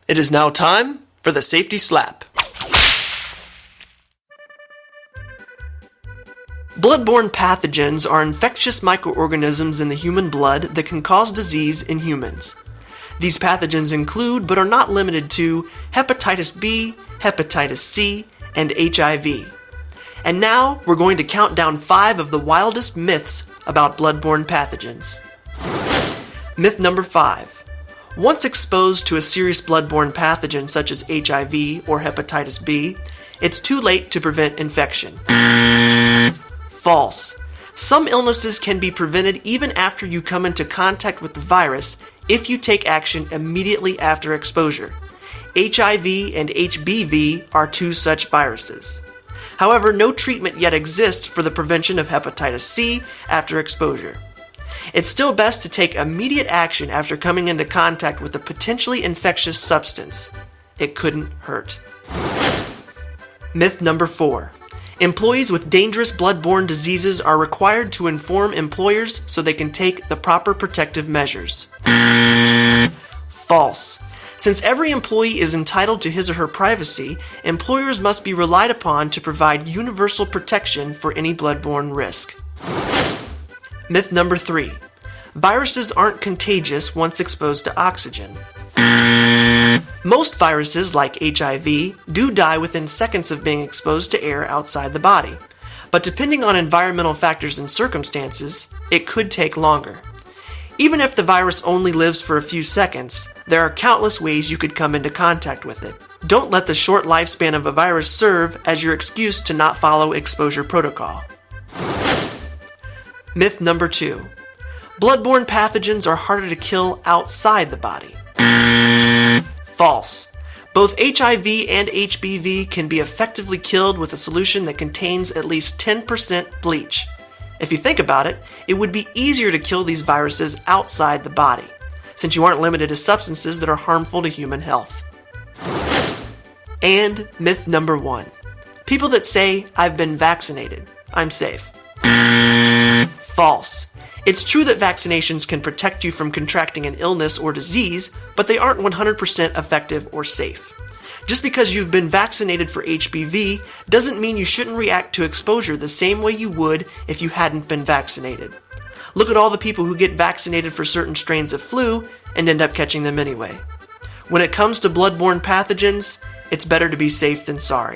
It is now time for the safety slap. Bloodborne pathogens are infectious microorganisms in the human blood that can cause disease in humans. These pathogens include, but are not limited to, hepatitis B, hepatitis C, and HIV. And now, we're going to count down 5 of the wildest myths about bloodborne pathogens. Myth number 5. Once exposed to a serious bloodborne pathogen such as HIV or hepatitis B, it's too late to prevent infection. False. Some illnesses can be prevented even after you come into contact with the virus if you take action immediately after exposure. HIV and HBV are 2 such viruses. However, no treatment yet exists for the prevention of hepatitis C after exposure. It's still best to take immediate action after coming into contact with a potentially infectious substance. It couldn't hurt. Myth number 4. Employees with dangerous bloodborne diseases are required to inform employers so they can take the proper protective measures. False. Since every employee is entitled to his or her privacy, employers must be relied upon to provide universal protection for any bloodborne risk. Myth number 3. Viruses aren't contagious once exposed to oxygen. Most viruses, like HIV, do die within seconds of being exposed to air outside the body. But depending on environmental factors and circumstances, it could take longer. Even if the virus only lives for a few seconds, there are countless ways you could come into contact with it. Don't let the short lifespan of a virus serve as your excuse to not follow exposure protocol. Myth number 2. Bloodborne pathogens are harder to kill outside the body. False. Both HIV and HBV can be effectively killed with a solution that contains at least 10% bleach. If you think about it, it would be easier to kill these viruses outside the body, since you aren't limited to substances that are harmful to human health. And myth number 1. People that say, "I've been vaccinated, I'm safe." False. It's true that vaccinations can protect you from contracting an illness or disease, but they aren't 100% effective or safe. Just because you've been vaccinated for HBV doesn't mean you shouldn't react to exposure the same way you would if you hadn't been vaccinated. Look at all the people who get vaccinated for certain strains of flu and end up catching them anyway. When it comes to bloodborne pathogens, it's better to be safe than sorry.